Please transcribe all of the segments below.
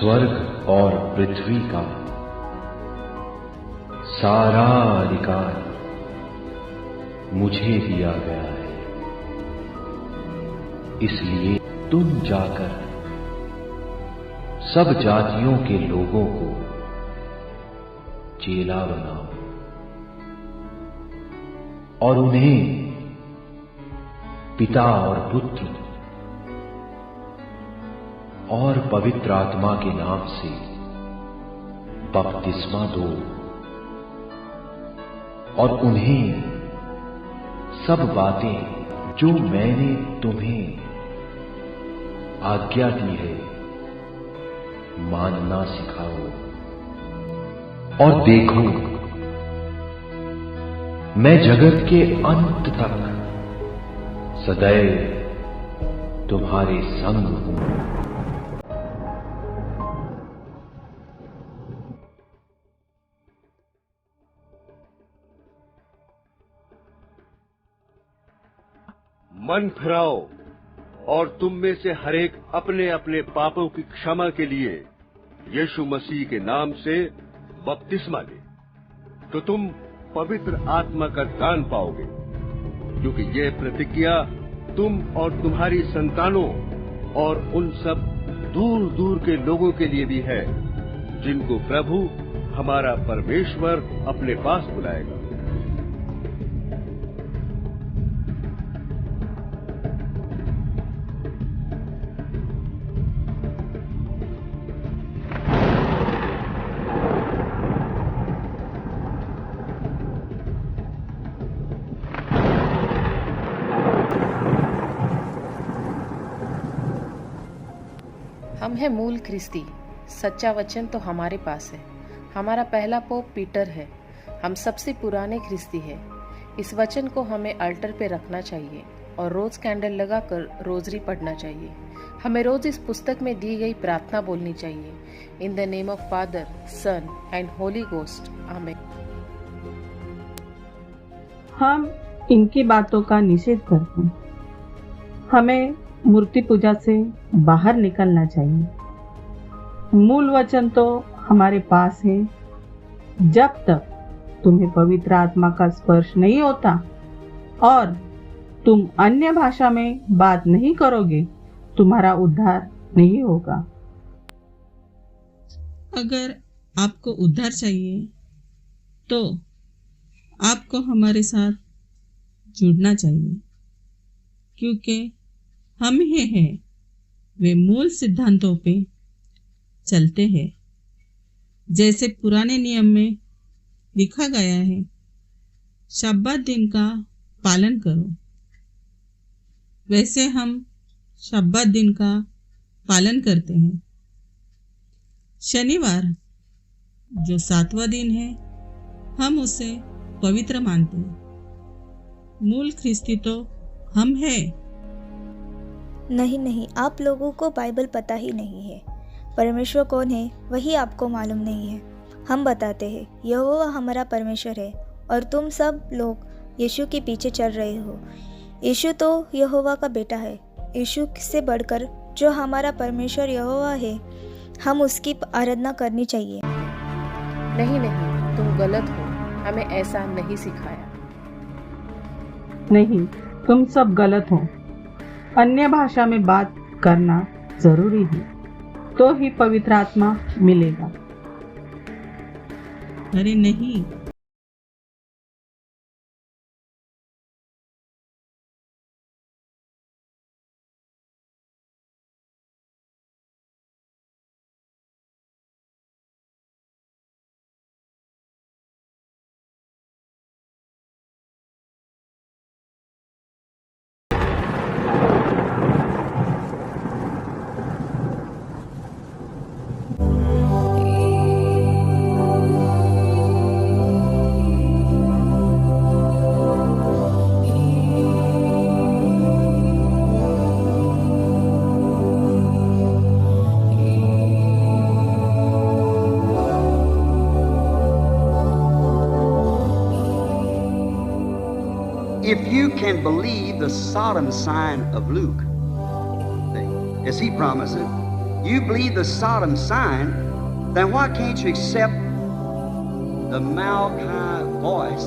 स्वर्ग और पृथ्वी का सारा अधिकार मुझे दिया गया है। इसलिए तुम जाकर सब जातियों के लोगों को चेला बनाओ और उन्हें पिता और पुत्र और पवित्र आत्मा के नाम से बपतिस्मा दो और उन्हें सब बातें जो मैंने तुम्हें आज्ञा दी है मानना सिखाओ। और देखो, मैं जगत के अंत तक सदैव तुम्हारे संग हूं। मन फिराओ और तुम में से हरेक अपने अपने पापों की क्षमा के लिए यीशु मसीह के नाम से बपतिस्मा ले, तो तुम पवित्र आत्मा का दान पाओगे, क्योंकि यह प्रतिज्ञा तुम और तुम्हारी संतानों और उन सब दूर दूर के लोगों के लिए भी है जिनको प्रभु हमारा परमेश्वर अपने पास बुलाएगा। हम हैं मूल ख्रिस्ती। सच्चा वचन तो हमारे पास है। हमारा पहला पोप पीटर है। हम सबसे पुराने ख्रिस्ती हैं। इस वचन को हमें अल्टर पे रखना चाहिए और रोज कैंडल लगाकर रोजरी पढ़ना चाहिए। हमें रोज इस पुस्तक में दी गई प्रार्थना बोलनी चाहिए। In the name of father, son and holy ghost, आमीन। हम इनकी बातों का निषेध करते हैं। हमें मूर्ति पूजा से बाहर निकलना चाहिए। मूल वचन तो हमारे पास है। जब तक तुम्हें पवित्र आत्मा का स्पर्श नहीं होता और तुम अन्य भाषा में बात नहीं करोगे, तुम्हारा उद्धार नहीं होगा। अगर आपको उद्धार चाहिए तो आपको हमारे साथ जुड़ना चाहिए, क्योंकि हम ही हैं वे मूल सिद्धांतों पे चलते हैं। जैसे पुराने नियम में लिखा गया है, शब्बात दिन का पालन करो, वैसे हम शब्बात दिन का पालन करते हैं। शनिवार जो 7वां दिन है, हम उसे पवित्र मानते हैं। मूल ख्रिस्ती तो हम हैं। नहीं, आप लोगों को बाइबल पता ही नहीं है। परमेश्वर कौन है वही आपको मालूम नहीं है। हम बताते हैं, यहोवा हमारा परमेश्वर है और तुम सब लोग यीशु के पीछे चल रहे हो। यीशु तो यहोवा का बेटा है। यीशु से बढ़कर जो हमारा परमेश्वर यहोवा है, हम उसकी आराधना करनी चाहिए। नहीं, तुम गलत हो। हमें ऐसा नहीं सिखाया। नहीं, तुम सब गलत हो। अन्य भाषा में बात करना जरूरी है, तो ही पवित्र आत्मा मिलेगा। अरे नहीं, if you can believe the solemn sign of Luke, as he promised it, you believe the Sodom sign, then why can't you accept the Malachi voice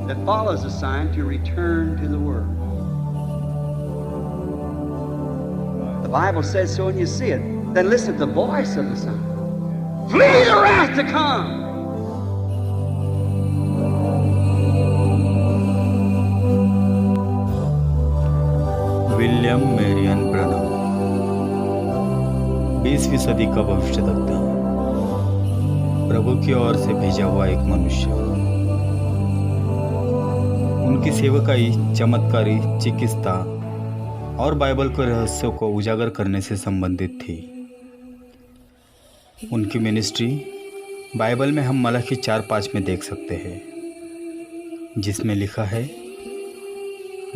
that follows the sign to return to the world? The Bible says so, and you see it. Then listen to the voice of the sign. Flee the wrath to come. William Marion Branham, 20वीं सदी का भविष्यद्वक्ता, प्रभु की ओर से भेजा हुआ एक मनुष्य। उनकी सेवकाई चमत्कारी चिकित्सा और बाइबल के रहस्यों को उजागर करने से संबंधित थी। उनकी मिनिस्ट्री बाइबल में हम मलाकी 4:5 में देख सकते हैं, जिसमें लिखा है,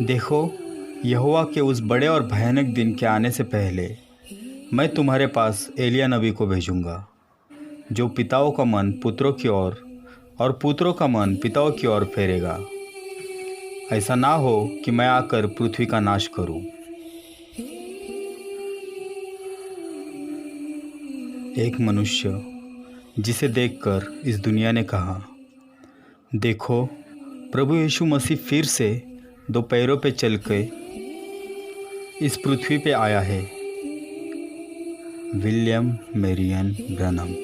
देखो यहोवा के उस बड़े और भयानक दिन के आने से पहले मैं तुम्हारे पास एलिया नबी को भेजूंगा, जो पिताओं का मन पुत्रों की ओर और पुत्रों का मन पिताओं की ओर फेरेगा। ऐसा ना हो कि मैं आकर पृथ्वी का नाश करूं। एक मनुष्य जिसे देखकर इस दुनिया ने कहा, देखो प्रभु यीशु मसीह फिर से 2 पैरों पे चल के इस पृथ्वी पे आया है। William Marion Branham.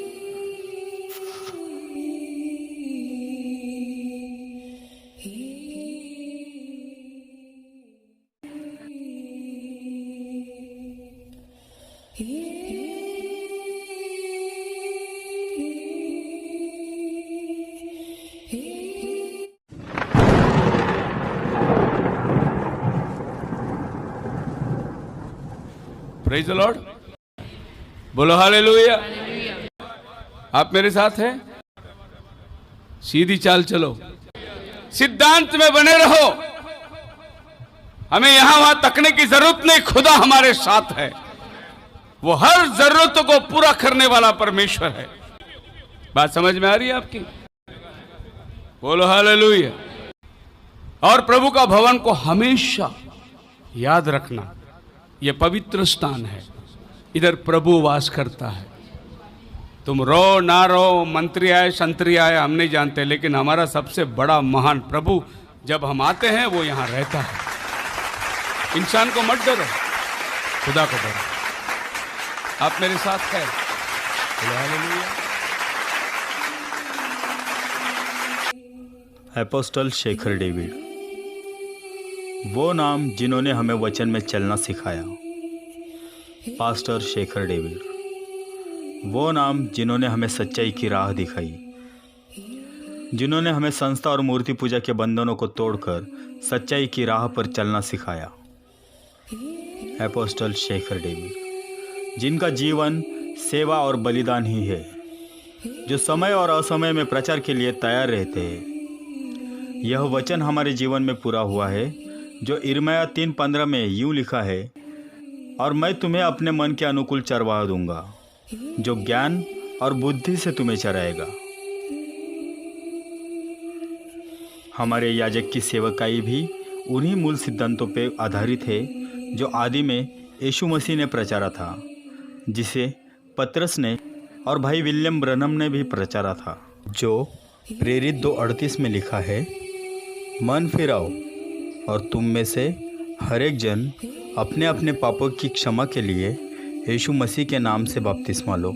Praise the Lord, बोलो हालेलुया। आप मेरे साथ हैं? सीधी चाल चलो, सिद्धांत में बने रहो। हमें यहां वहां तकने की जरूरत नहीं, खुदा हमारे साथ है। वो हर जरूरतों को पूरा करने वाला परमेश्वर है। बात समझ में आ रही है आपकी? बोलो हालेलुया। और प्रभु का भवन को हमेशा याद रखना, यह पवित्र स्थान है, इधर प्रभु वास करता है। तुम रो ना रो, मंत्री आए संतरी आए, हम नहीं जानते, लेकिन हमारा सबसे बड़ा महान प्रभु जब हम आते हैं वो यहां रहता है। इंसान को मत डरो, खुदा को डरो। आप मेरे साथ हैं? एपोस्टल शेखर डेविड, वो नाम जिन्होंने हमें वचन में चलना सिखाया। पास्टर शेखर डेविड, वो नाम जिन्होंने हमें सच्चाई की राह दिखाई, जिन्होंने हमें संस्था और मूर्ति पूजा के बंधनों को तोड़कर सच्चाई की राह पर चलना सिखाया। एपोस्टल शेखर डेविड, जिनका जीवन सेवा और बलिदान ही है, जो समय और असमय में प्रचार के लिए तैयार रहते हैं। यह वचन हमारे जीवन में पूरा हुआ है, जो यिर्मयाह 3:15 में यूँ लिखा है, और मैं तुम्हें अपने मन के अनुकूल चरवाहा दूंगा, जो ज्ञान और बुद्धि से तुम्हें चराएगा। हमारे याजक की सेवकाई भी उन्हीं मूल सिद्धांतों पर आधारित है जो आदि में यीशु मसीह ने प्रचारा था, जिसे पतरस ने और भाई विलियम ब्रनम ने भी प्रचारा था, जो प्रेरित 2:38 में लिखा है, मन फिराओ और तुम में से हर एक जन अपने अपने पापों की क्षमा के लिए यीशु मसीह के नाम से बपतिस्मा लो।